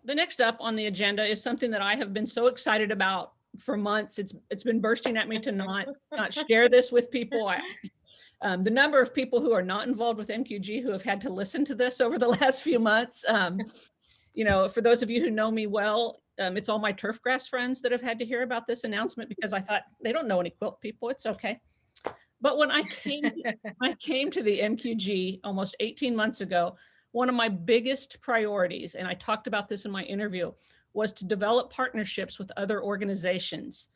the next up on the agenda is something that I have been so excited about for months. It's been bursting at me to not share this with people. The number of people who are not involved with MQG who have had to listen to this over the last few months. You know, for those of you who know me well, it's all my turfgrass friends that have had to hear about this announcement because I thought they don't know any quilt people. It's okay. But when I came to the MQG almost 18 months ago, one of my biggest priorities, and I talked about this in my interview, was to develop partnerships with other organizations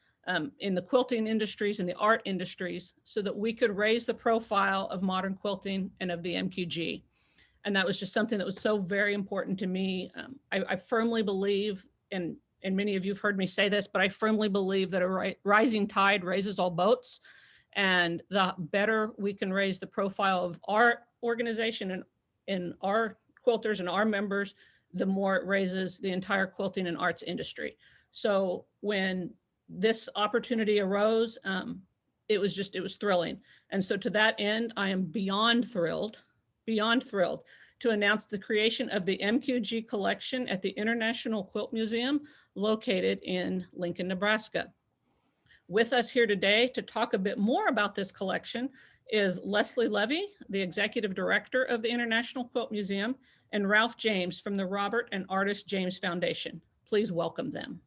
in the quilting industries and the art industries so that we could raise the profile of modern quilting and of the MQG. And that was just something that was so very important to me. I firmly believe, and many of you have heard me say this, but I firmly believe that a rising tide raises all boats. And the better we can raise the profile of our organization and our quilters and our members, the more it raises the entire quilting and arts industry. So when this opportunity arose, it was thrilling. And so to that end, I am beyond thrilled to announce the creation of the MQG collection at the International Quilt Museum located in Lincoln, Nebraska. With us here today to talk a bit more about this collection is Leslie Levy, the Executive Director of the International Quilt Museum, and Ralph James from the Robert and Artist James Foundation. Please welcome them.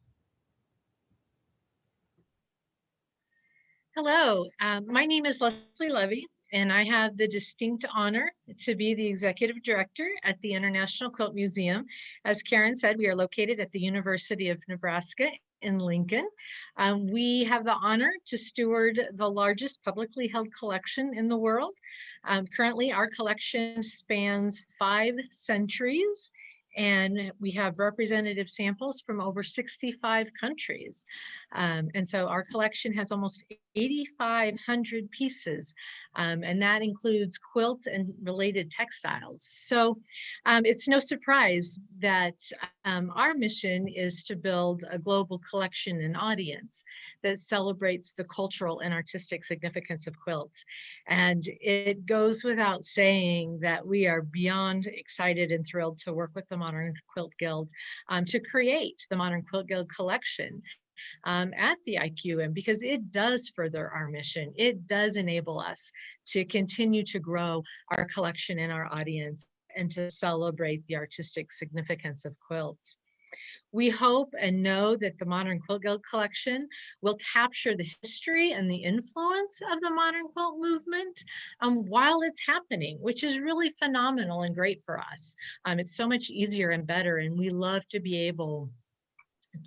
Hello, my name is Leslie Levy, and I have the distinct honor to be the Executive Director at the International Quilt Museum. As Karen said, we are located at the University of Nebraska in Lincoln. We have the honor to steward the largest publicly held collection in the world. Currently, our collection spans 5 centuries, and we have representative samples from over 65 countries. And so our collection has almost 8,500 pieces, and that includes quilts and related textiles. So it's no surprise that our mission is to build a global collection and audience that celebrates the cultural and artistic significance of quilts. And it goes without saying that we are beyond excited and thrilled to work with the Modern Quilt Guild to create the Modern Quilt Guild collection at the IQM, because it does further our mission. It does enable us to continue to grow our collection and our audience and to celebrate the artistic significance of quilts. We hope and know that the Modern Quilt Guild collection will capture the history and the influence of the modern quilt movement while it's happening, which is really phenomenal and great for us. It's so much easier and better, and we love to be able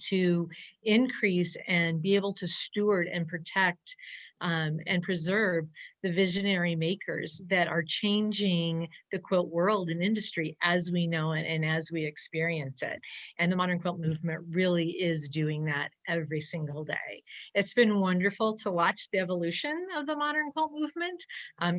to increase and be able to steward and protect and preserve the visionary makers that are changing the quilt world and industry as we know it and as we experience it. And the modern quilt movement really is doing that every single day. It's been wonderful to watch the evolution of the modern quilt movement.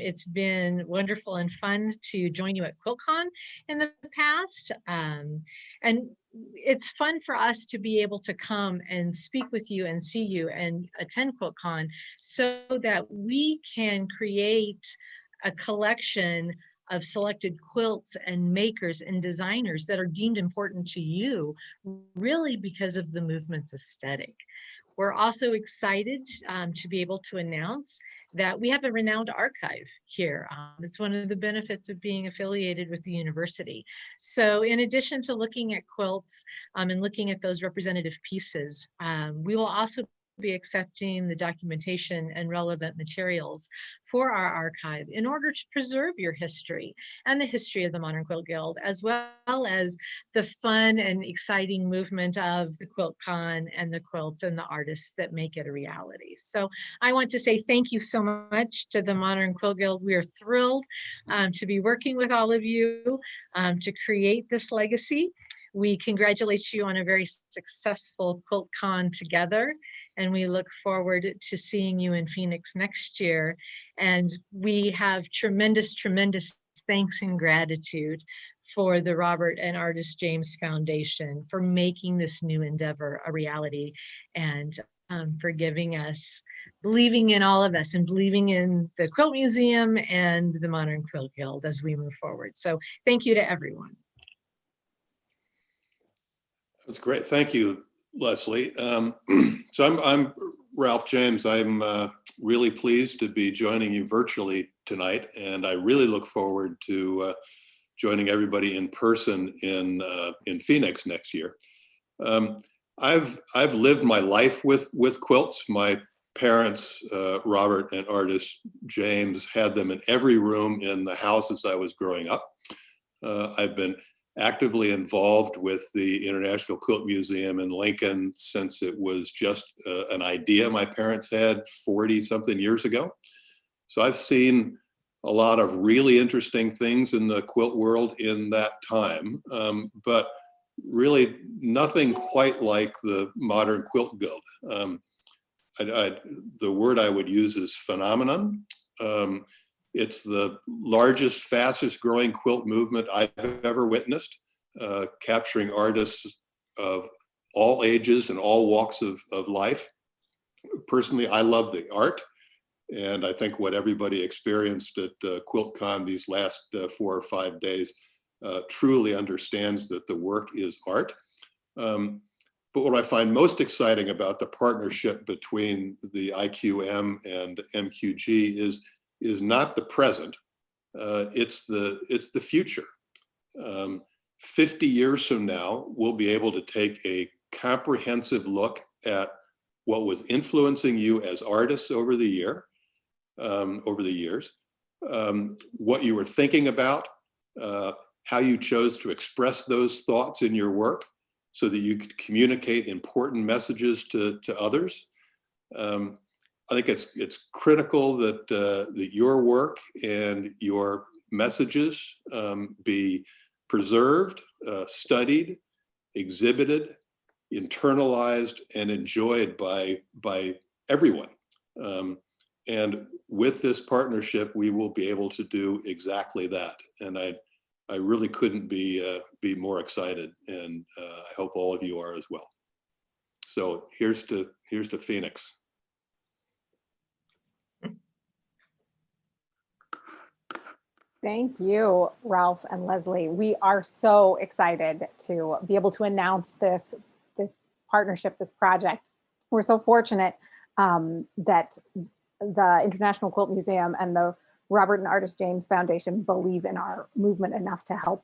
It's been wonderful and fun to join you at QuiltCon in the past. And it's fun for us to be able to come and speak with you and see you and attend QuiltCon so that we can create a collection of selected quilts and makers and designers that are deemed important to you, really because of the movement's aesthetic. We're also excited to be able to announce that we have a renowned archive here. It's one of the benefits of being affiliated with the university. So in addition to looking at quilts and looking at those representative pieces, we will also be accepting the documentation and relevant materials for our archive in order to preserve your history and the history of the Modern Quilt Guild, as well as the fun and exciting movement of the QuiltCon and the quilts and the artists that make it a reality. So I want to say thank you so much to the Modern Quilt Guild. We are thrilled to be working with all of you to create this legacy. We congratulate you on a very successful QuiltCon together, and we look forward to seeing you in Phoenix next year. And we have tremendous, tremendous thanks and gratitude for the Robert and Artist James Foundation for making this new endeavor a reality, and for giving us, believing in all of us and believing in the Quilt Museum and the Modern Quilt Guild as we move forward. So thank you to everyone. That's great. Thank you, Leslie. So I'm Ralph James. I'm really pleased to be joining you virtually tonight, and I really look forward to joining everybody in person in Phoenix next year. I've lived my life with quilts. My parents, Robert and Artis James, had them in every room in the house as I was growing up. I've been actively involved with the International Quilt Museum in Lincoln since it was just an idea my parents had 40-something years ago. So I've seen a lot of really interesting things in the quilt world in that time, but really nothing quite like the modern quilt guild. The word I would use is phenomenon. It's the largest, fastest growing quilt movement I've ever witnessed, capturing artists of all ages and all walks of life. Personally, I love the art. And I think what everybody experienced at QuiltCon these last 4 or 5 days truly understands that the work is art. But what I find most exciting about the partnership between the IQM and MQG is not the present, it's the future. 50 years from now, we'll be able to take a comprehensive look at what was influencing you as artists over the years, what you were thinking about, how you chose to express those thoughts in your work so that you could communicate important messages to others. I think it's critical that that your work and your messages be preserved, studied, exhibited, internalized, and enjoyed by everyone. And with this partnership, we will be able to do exactly that. And I really couldn't be more excited, and I hope all of you are as well. So here's to Phoenix. Thank you, Ralph and Leslie. We are so excited to be able to announce this partnership, this project. We're so fortunate that the International Quilt Museum and the Robert and Artis James Foundation believe in our movement enough to help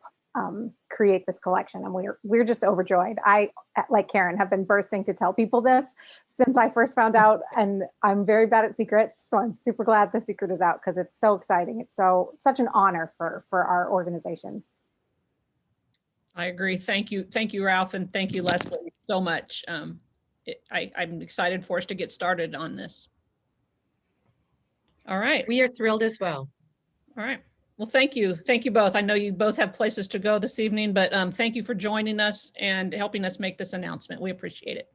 create this collection, and we're just overjoyed. I, like Karen, have been bursting to tell people this since I first found out, and I'm very bad at secrets, so I'm super glad the secret is out because it's so exciting. It's such an honor for our organization. I agree. Thank you, Ralph, and thank you, Leslie, so much. I'm excited for us to get started on this. All right. We are thrilled as well. All right. Well, thank you. Thank you both. I know you both have places to go this evening, but thank you for joining us and helping us make this announcement. We appreciate it.